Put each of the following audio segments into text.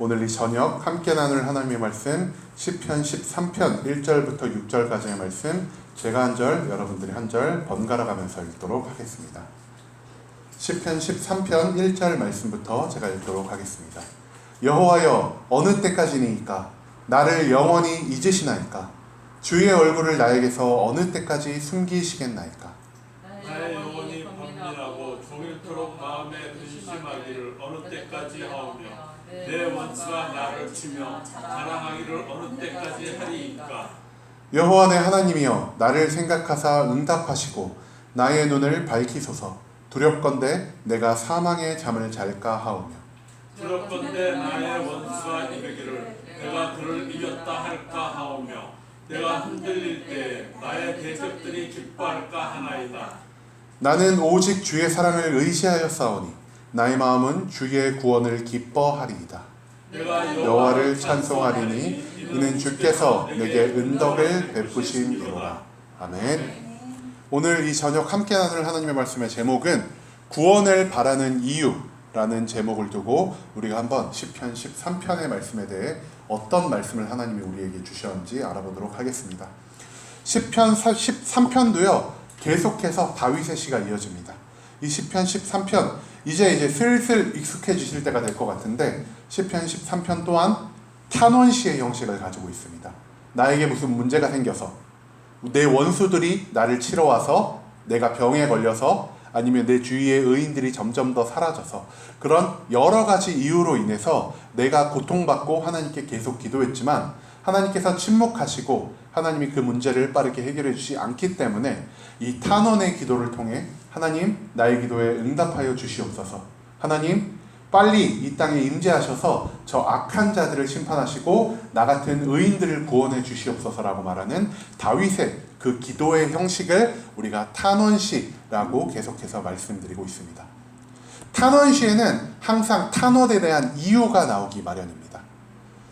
오늘 이 저녁 함께 나눌 하나님의 말씀 시편 13편 1절부터 6절까지의 말씀 제가 한 절, 여러분들이 한 절 번갈아 가면서 읽도록 하겠습니다. 시편 13편 1절 말씀부터 제가 읽도록 하겠습니다. 여호와여, 어느 때까지니이까? 나를 영원히 잊으시나이까? 주의 얼굴을 나에게서 어느 때까지 숨기시겠나이까? 나의 영혼이 번민하고 종일토록 마음에 근심하기를 어느 때까지 하오며 내 원수가 나를 치며 자랑하기를 어느 때까지 하리이까? 여호와 내 하나님이여, 나를 생각하사 응답하시고 나의 눈을 밝히소서. 두렵건대 내가 사망의 잠을 잘까 하오며 두렵건대 나의 원수가 이르기를 내가 그를 이겼다 할까 하오며 내가 흔들릴 때 나의 대적들이 기뻐할까 하나이다. 나는 오직 주의 사랑을 의지하여 싸우니 나의 마음은 주의 구원을 기뻐하리이다. 내가 여호와를 찬송하리니 이는 주께서 내게 은덕을 베푸심이로라. 아멘. 오늘 이 저녁 함께 나눌 하나님의 말씀의 제목은 구원을 바라는 이유라는 제목을 두고 우리가 한번 시편 13편의 말씀에 대해 어떤 말씀을 하나님이 우리에게 주셨는지 알아보도록 하겠습니다. 시편 13편도요 계속해서 다윗의 시가 이어집니다. 이 시편 13편 이제 슬슬 익숙해지실 때가 될 것 같은데 시편 13편 또한 탄원시의 형식을 가지고 있습니다. 나에게 무슨 문제가 생겨서 내 원수들이 나를 치러 와서 내가 병에 걸려서 아니면 내 주위의 의인들이 점점 더 사라져서 그런 여러 가지 이유로 인해서 내가 고통받고 하나님께 계속 기도했지만 하나님께서 침묵하시고 하나님이 그 문제를 빠르게 해결해 주지 않기 때문에 이 탄원의 기도를 통해 하나님 나의 기도에 응답하여 주시옵소서. 하나님 빨리 이 땅에 임재하셔서 저 악한 자들을 심판하시고 나 같은 의인들을 구원해 주시옵소서라고 말하는 다윗의 그 기도의 형식을 우리가 탄원시라고 계속해서 말씀드리고 있습니다. 탄원시에는 항상 탄원에 대한 이유가 나오기 마련입니다.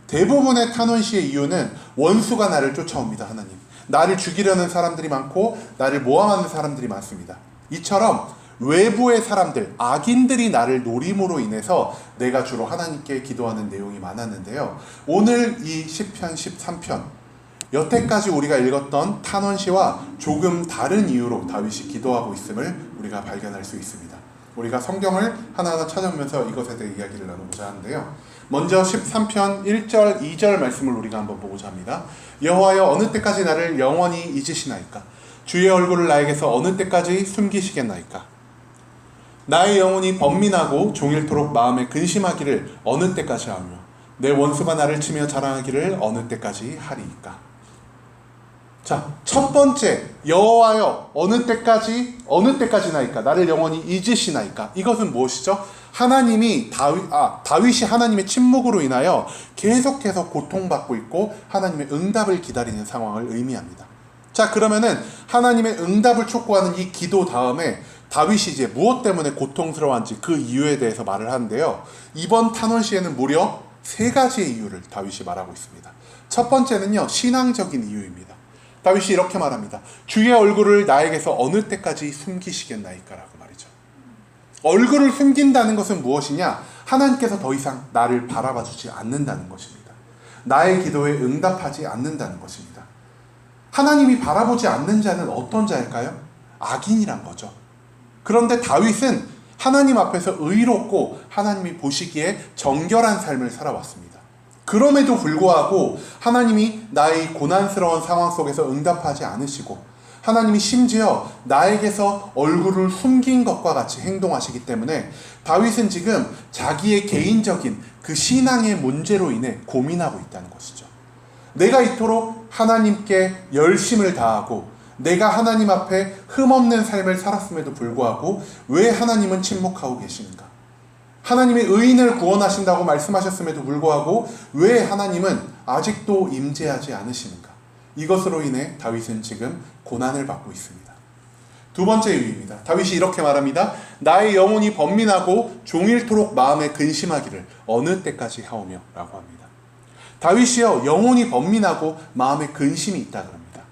대부분의 탄원시의 이유는 원수가 나를 쫓아옵니다. 하나님, 나를 죽이려는 사람들이 많고 나를 모함하는 사람들이 많습니다. 이처럼 외부의 사람들, 악인들이 나를 노림으로 인해서 내가 주로 하나님께 기도하는 내용이 많았는데요. 오늘 이 시편 13편 여태까지 우리가 읽었던 탄원시와 조금 다른 이유로 다윗이 기도하고 있음을 우리가 발견할 수 있습니다. 우리가 성경을 하나하나 찾아보면서 이것에 대해 이야기를 나눠보자 하는데요. 먼저 13편 1절 2절 말씀을 우리가 한번 보고자 합니다. 여호와여, 어느 때까지 나를 영원히 잊으시나이까? 주의 얼굴을 나에게서 어느 때까지 숨기시겠나이까? 나의 영혼이 번민하고 종일토록 마음에 근심하기를 어느 때까지 하며 내 원수가 나를 치며 자랑하기를 어느 때까지 하리이까? 자, 첫 번째, 여호와여, 어느 때까지나이까? 나를 영원히 잊으시나이까? 이것은 무엇이죠? 다윗이 하나님의 침묵으로 인하여 계속해서 고통받고 있고 하나님의 응답을 기다리는 상황을 의미합니다. 자, 그러면은 하나님의 응답을 촉구하는 이 기도 다음에 다윗이 이제 무엇 때문에 고통스러워한지 그 이유에 대해서 말을 하는데요. 이번 탄원시에는 무려 3가지의 이유를 다윗이 말하고 있습니다. 첫 번째는요, 신앙적인 이유입니다. 다윗이 이렇게 말합니다. 주의 얼굴을 나에게서 어느 때까지 숨기시겠나이까라고 말이죠. 얼굴을 숨긴다는 것은 무엇이냐? 하나님께서 더 이상 나를 바라봐 주지 않는다는 것입니다. 나의 기도에 응답하지 않는다는 것입니다. 하나님이 바라보지 않는 자는 어떤 자일까요? 악인이란 거죠. 그런데 다윗은 하나님 앞에서 의롭고 하나님이 보시기에 정결한 삶을 살아왔습니다. 그럼에도 불구하고 하나님이 나의 고난스러운 상황 속에서 응답하지 않으시고 하나님이 심지어 나에게서 얼굴을 숨긴 것과 같이 행동하시기 때문에 다윗은 지금 자기의 개인적인 그 신앙의 문제로 인해 고민하고 있다는 것이죠. 내가 이토록 하나님께 열심을 다하고 내가 하나님 앞에 흠없는 삶을 살았음에도 불구하고 왜 하나님은 침묵하고 계신가? 하나님이 의인을 구원하신다고 말씀하셨음에도 불구하고 왜 하나님은 아직도 임재하지 않으시는가? 이것으로 인해 다윗은 지금 고난을 받고 있습니다. 두 번째 이유입니다. 다윗이 이렇게 말합니다. 나의 영혼이 번민하고 종일토록 마음에 근심하기를 어느 때까지 하오며 라고 합니다. 다윗이요, 영혼이 번민하고 마음에 근심이 있다 그럽니다.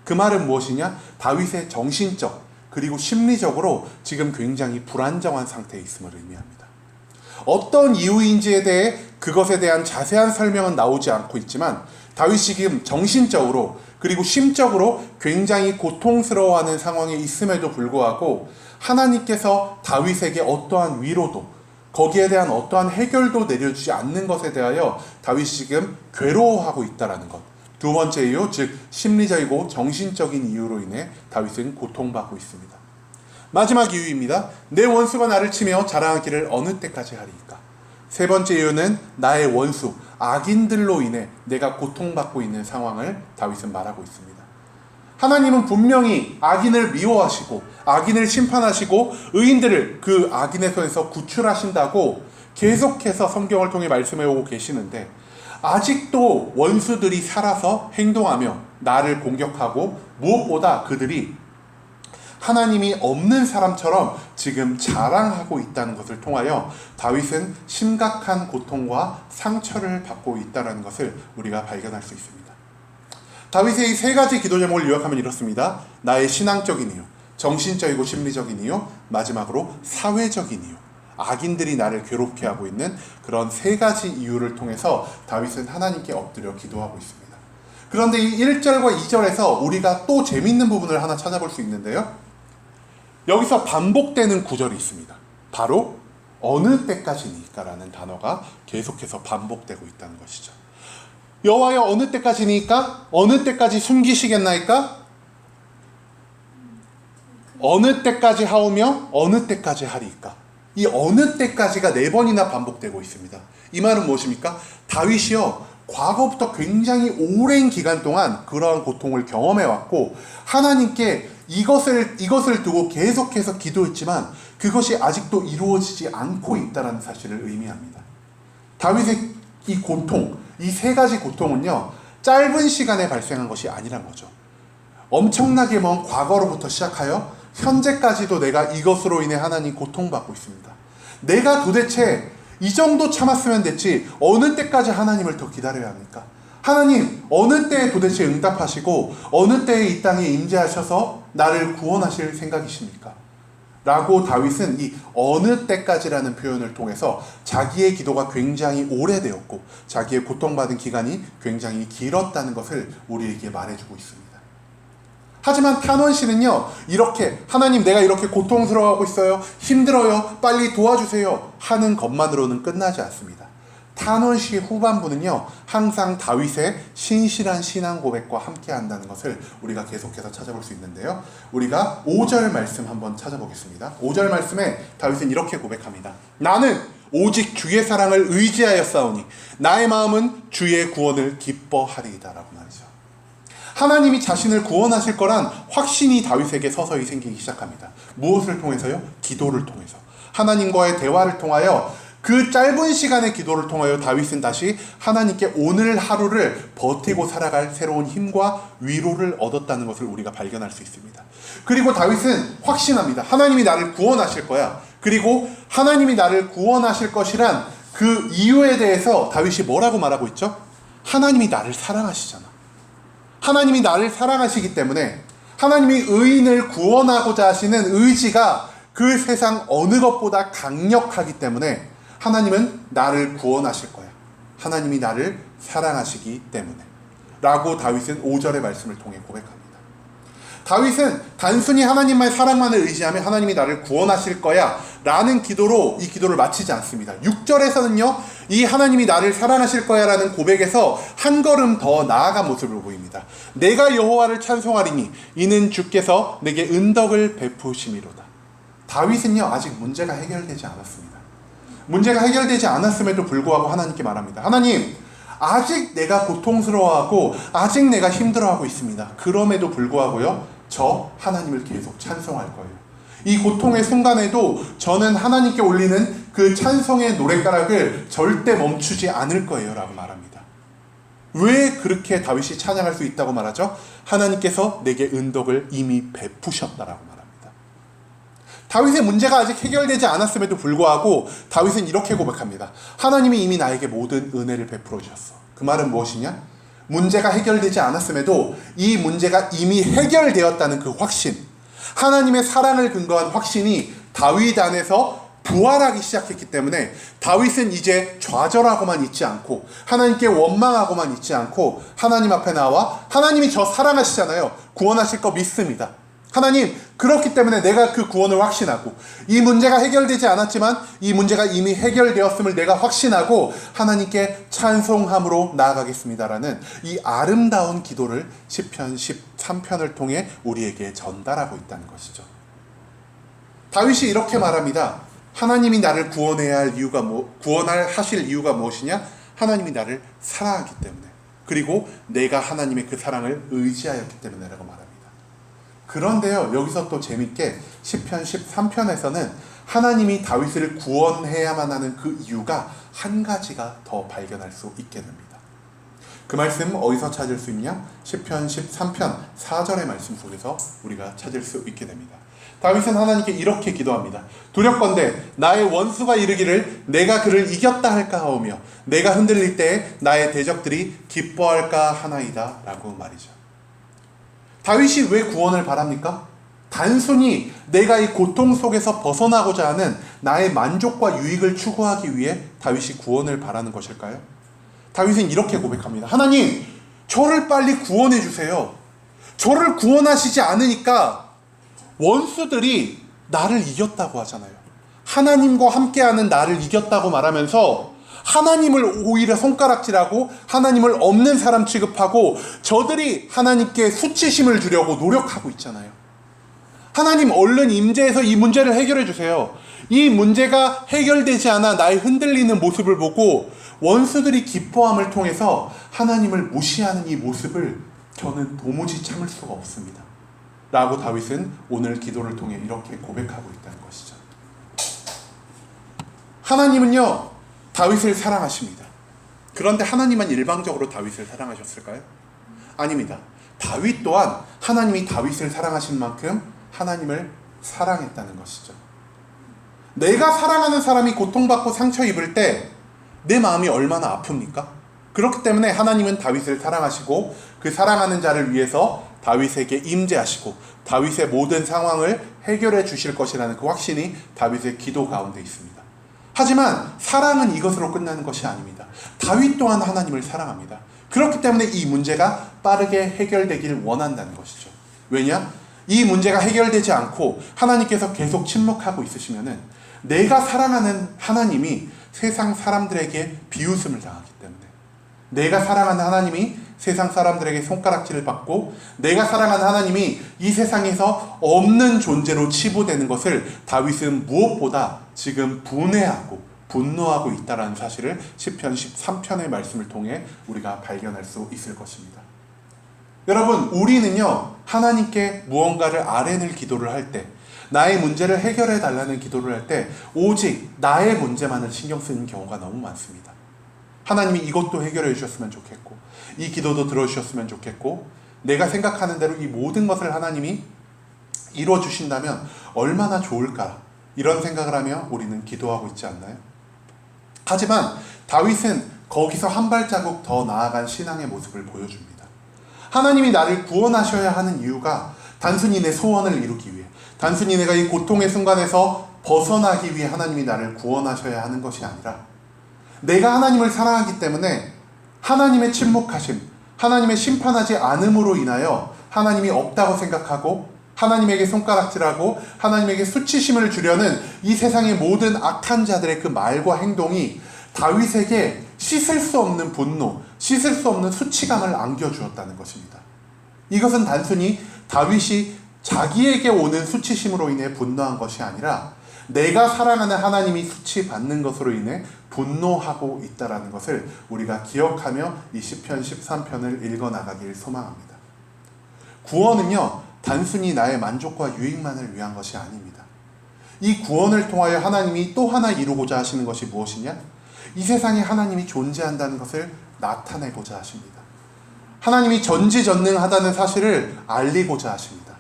그 말은 무엇이냐? 다윗의 정신적 그리고 심리적으로 지금 굉장히 불안정한 상태에 있음을 의미합니다. 어떤 이유인지에 대해 그것에 대한 자세한 설명은 나오지 않고 있지만 다윗이 지금 정신적으로 그리고 심적으로 굉장히 고통스러워하는 상황에 있음에도 불구하고 하나님께서 다윗에게 어떠한 위로도 거기에 대한 어떠한 해결도 내려주지 않는 것에 대하여 다윗이 지금 괴로워하고 있다는 것. 두 번째 이유, 즉 심리적이고 정신적인 이유로 인해 다윗은 고통받고 있습니다. 마지막 이유입니다. 내 원수가 나를 치며 자랑하기를 어느 때까지 하리이까. 세 번째 이유는 나의 원수, 악인들로 인해 내가 고통받고 있는 상황을 다윗은 말하고 있습니다. 하나님은 분명히 악인을 미워하시고 악인을 심판하시고 의인들을 그 악인의 손에서 구출하신다고 계속해서 성경을 통해 말씀해 오고 계시는데 아직도 원수들이 살아서 행동하며 나를 공격하고 무엇보다 그들이 하나님이 없는 사람처럼 지금 자랑하고 있다는 것을 통하여 다윗은 심각한 고통과 상처를 받고 있다는 것을 우리가 발견할 수 있습니다. 다윗의 이 세 가지 기도 제목을 요약하면 이렇습니다. 나의 신앙적인 이유, 정신적이고 심리적인 이유, 마지막으로 사회적인 이유. 악인들이 나를 괴롭게 하고 있는 그런 세 가지 이유를 통해서 다윗은 하나님께 엎드려 기도하고 있습니다. 그런데 이 1절과 2절에서 우리가 또 재밌는 부분을 하나 찾아볼 수 있는데요. 여기서 반복되는 구절이 있습니다. 바로 어느 때까지니까 라는 단어가 계속해서 반복되고 있다는 것이죠. 여호와여 어느 때까지니까? 어느 때까지 숨기시겠나이까? 어느 때까지 하오며 어느 때까지 하리이까? 이 어느 때까지가 4번이나 반복되고 있습니다. 이 말은 무엇입니까? 다윗이요 과거부터 굉장히 오랜 기간 동안 그러한 고통을 경험해왔고 하나님께 이것을 두고 계속해서 기도했지만 그것이 아직도 이루어지지 않고 있다는 사실을 의미합니다. 다윗의 이 고통, 이 세 가지 고통은요 짧은 시간에 발생한 것이 아니란 거죠. 엄청나게 먼 과거로부터 시작하여 현재까지도 내가 이것으로 인해 하나님 고통받고 있습니다. 내가 도대체 이 정도 참았으면 됐지 어느 때까지 하나님을 더 기다려야 합니까? 하나님 어느 때에 도대체 응답하시고 어느 때에 이 땅에 임재하셔서 나를 구원하실 생각이십니까? 라고 다윗은 이 어느 때까지라는 표현을 통해서 자기의 기도가 굉장히 오래되었고 자기의 고통받은 기간이 굉장히 길었다는 것을 우리에게 말해주고 있습니다. 하지만 탄원 씨는요 이렇게 하나님 내가 이렇게 고통스러워하고 있어요, 힘들어요, 빨리 도와주세요 하는 것만으로는 끝나지 않습니다. 탄원 씨의 후반부는요 항상 다윗의 신실한 신앙 고백과 함께 한다는 것을 우리가 계속해서 찾아볼 수 있는데요. 우리가 5절 말씀 한번 찾아보겠습니다. 5절 말씀에 다윗은 이렇게 고백합니다. 나는 오직 주의 사랑을 의지하여 싸우니 나의 마음은 주의 구원을 기뻐하리이다 라고 말이죠. 하나님이 자신을 구원하실 거란 확신이 다윗에게 서서히 생기기 시작합니다. 무엇을 통해서요? 기도를 통해서. 하나님과의 대화를 통하여 그 짧은 시간의 기도를 통하여 다윗은 다시 하나님께 오늘 하루를 버티고 살아갈 새로운 힘과 위로를 얻었다는 것을 우리가 발견할 수 있습니다. 그리고 다윗은 확신합니다. 하나님이 나를 구원하실 거야. 그리고 하나님이 나를 구원하실 것이란 그 이유에 대해서 다윗이 뭐라고 말하고 있죠? 하나님이 나를 사랑하시잖아. 하나님이 나를 사랑하시기 때문에 하나님이 의인을 구원하고자 하시는 의지가 그 세상 어느 것보다 강력하기 때문에 하나님은 나를 구원하실 거야. 하나님이 나를 사랑하시기 때문에 라고 다윗은 5절의 말씀을 통해 고백합니다. 다윗은 단순히 하나님만의 사랑만을 의지하며 하나님이 나를 구원하실 거야 라는 기도로 이 기도를 마치지 않습니다. 6절에서는요 이 하나님이 나를 사랑하실 거야 라는 고백에서 한 걸음 더 나아간 모습을 보입니다. 내가 여호와를 찬송하리니 이는 주께서 내게 은덕을 베푸심이로다. 다윗은요 아직 문제가 해결되지 않았습니다. 문제가 해결되지 않았음에도 불구하고 하나님께 말합니다. 하나님 아직 내가 고통스러워하고 아직 내가 힘들어하고 있습니다. 그럼에도 불구하고요 저 하나님을 계속 찬송할 거예요. 이 고통의 순간에도 저는 하나님께 올리는 그 찬송의 노랫가락을 절대 멈추지 않을 거예요 라고 말합니다. 왜 그렇게 다윗이 찬양할 수 있다고 말하죠? 하나님께서 내게 은덕을 이미 베푸셨다라고 말합니다. 다윗의 문제가 아직 해결되지 않았음에도 불구하고 다윗은 이렇게 고백합니다. 하나님이 이미 나에게 모든 은혜를 베풀어 주셨어. 그 말은 무엇이냐? 문제가 해결되지 않았음에도 이 문제가 이미 해결되었다는 그 확신, 하나님의 사랑을 근거한 확신이 다윗 안에서 부활하기 시작했기 때문에 다윗은 이제 좌절하고만 있지 않고 하나님께 원망하고만 있지 않고 하나님 앞에 나와 하나님이 저 사랑하시잖아요. 구원하실 거 믿습니다. 하나님, 그렇기 때문에 내가 그 구원을 확신하고 이 문제가 해결되지 않았지만 이 문제가 이미 해결되었음을 내가 확신하고 하나님께 찬송함으로 나아가겠습니다라는 이 아름다운 기도를 시편 13편을 통해 우리에게 전달하고 있다는 것이죠. 다윗이 이렇게 말합니다. 하나님이 나를 구원해야 할 이유가 하실 이유가 무엇이냐? 하나님이 나를 사랑하기 때문에, 그리고 내가 하나님의 그 사랑을 의지하였기 때문에라고 말합니다. 그런데요, 여기서 또 재밌게 시편 13편에서는 하나님이 다윗을 구원해야만 하는 그 이유가 한 가지가 더 발견할 수 있게 됩니다. 그 말씀 어디서 찾을 수 있냐? 시편 13편 4절의 말씀 속에서 우리가 찾을 수 있게 됩니다. 다윗은 하나님께 이렇게 기도합니다. 두렵건대 나의 원수가 이르기를 내가 그를 이겼다 할까 하오며 내가 흔들릴 때에 나의 대적들이 기뻐할까 하나이다 라고 말이죠. 다윗이 왜 구원을 바랍니까? 단순히 내가 이 고통 속에서 벗어나고자 하는 나의 만족과 유익을 추구하기 위해 다윗이 구원을 바라는 것일까요? 다윗은 이렇게 고백합니다. 하나님, 저를 빨리 구원해 주세요. 저를 구원하시지 않으니까 원수들이 나를 이겼다고 하잖아요. 하나님과 함께하는 나를 이겼다고 말하면서 하나님을 오히려 손가락질하고 하나님을 없는 사람 취급하고 저들이 하나님께 수치심을 주려고 노력하고 있잖아요. 하나님, 얼른 임재해서 이 문제를 해결해 주세요. 이 문제가 해결되지 않아 나의 흔들리는 모습을 보고 원수들이 기뻐함을 통해서 하나님을 무시하는 이 모습을 저는 도무지 참을 수가 없습니다 라고 다윗은 오늘 기도를 통해 이렇게 고백하고 있다는 것이죠. 하나님은요, 다윗을 사랑하십니다. 그런데 하나님은 일방적으로 다윗을 사랑하셨을까요? 아닙니다. 다윗 또한 하나님이 다윗을 사랑하신 만큼 하나님을 사랑했다는 것이죠. 내가 사랑하는 사람이 고통받고 상처 입을 때 내 마음이 얼마나 아픕니까? 그렇기 때문에 하나님은 다윗을 사랑하시고 그 사랑하는 자를 위해서 다윗에게 임재하시고 다윗의 모든 상황을 해결해 주실 것이라는 그 확신이 다윗의 기도 가운데 있습니다. 하지만 사랑은 이것으로 끝나는 것이 아닙니다. 다윗 또한 하나님을 사랑합니다. 그렇기 때문에 이 문제가 빠르게 해결되길 원한다는 것이죠. 왜냐? 이 문제가 해결되지 않고 하나님께서 계속 침묵하고 있으시면은 내가 사랑하는 하나님이 세상 사람들에게 비웃음을 당하기 때문에, 내가 사랑하는 하나님이 세상 사람들에게 손가락질을 받고 내가 사랑하는 하나님이 이 세상에서 없는 존재로 치부되는 것을 다윗은 무엇보다 지금 분해하고 분노하고 있다는 사실을 시편 13편의 말씀을 통해 우리가 발견할 수 있을 것입니다. 여러분, 우리는요, 하나님께 무언가를 아뢰는 기도를 할 때, 나의 문제를 해결해 달라는 기도를 할 때 오직 나의 문제만을 신경 쓰는 경우가 너무 많습니다. 하나님이 이것도 해결해 주셨으면 좋겠고 이 기도도 들어주셨으면 좋겠고 내가 생각하는 대로 이 모든 것을 하나님이 이루어 주신다면 얼마나 좋을까, 이런 생각을 하며 우리는 기도하고 있지 않나요? 하지만 다윗은 거기서 한 발자국 더 나아간 신앙의 모습을 보여줍니다. 하나님이 나를 구원하셔야 하는 이유가 단순히 내 소원을 이루기 위해, 단순히 내가 이 고통의 순간에서 벗어나기 위해 하나님이 나를 구원하셔야 하는 것이 아니라 내가 하나님을 사랑하기 때문에 하나님의 침묵하심, 하나님의 심판하지 않음으로 인하여 하나님이 없다고 생각하고 하나님에게 손가락질하고 하나님에게 수치심을 주려는 이 세상의 모든 악한 자들의 그 말과 행동이 다윗에게 씻을 수 없는 분노, 씻을 수 없는 수치감을 안겨주었다는 것입니다. 이것은 단순히 다윗이 자기에게 오는 수치심으로 인해 분노한 것이 아니라 내가 사랑하는 하나님이 수치받는 것으로 인해 분노하고 있다는 것을 우리가 기억하며 이 시편 13편을 읽어나가길 소망합니다. 구원은요, 단순히 나의 만족과 유익만을 위한 것이 아닙니다. 이 구원을 통하여 하나님이 또 하나 이루고자 하시는 것이 무엇이냐? 이 세상에 하나님이 존재한다는 것을 나타내고자 하십니다. 하나님이 전지전능하다는 사실을 알리고자 하십니다.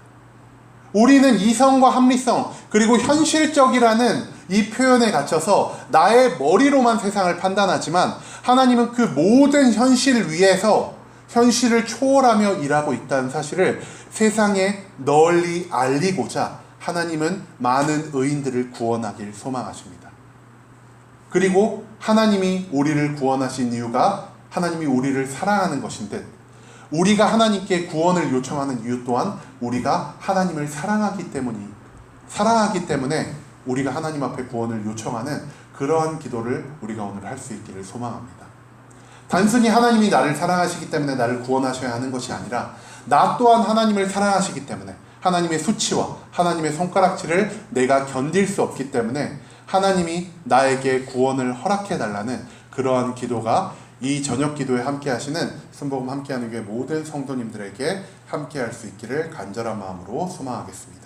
우리는 이성과 합리성 그리고 현실적이라는 이 표현에 갇혀서 나의 머리로만 세상을 판단하지만 하나님은 그 모든 현실 위에서 현실을 초월하며 일하고 있다는 사실을 세상에 널리 알리고자 하나님은 많은 의인들을 구원하길 소망하십니다. 그리고 하나님이 우리를 구원하신 이유가 하나님이 우리를 사랑하는 것인데, 우리가 하나님께 구원을 요청하는 이유 또한 우리가 하나님을 사랑하기 때문에 우리가 하나님 앞에 구원을 요청하는 그러한 기도를 우리가 오늘 할 수 있기를 소망합니다. 단순히 하나님이 나를 사랑하시기 때문에 나를 구원하셔야 하는 것이 아니라, 나 또한 하나님을 사랑하시기 때문에 하나님의 수치와 하나님의 손가락질을 내가 견딜 수 없기 때문에 하나님이 나에게 구원을 허락해 달라는 그러한 기도가 이 저녁 기도에 함께 하시는 순복음 함께하는 교회 모든 성도님들에게 함께 할 수 있기를 간절한 마음으로 소망하겠습니다.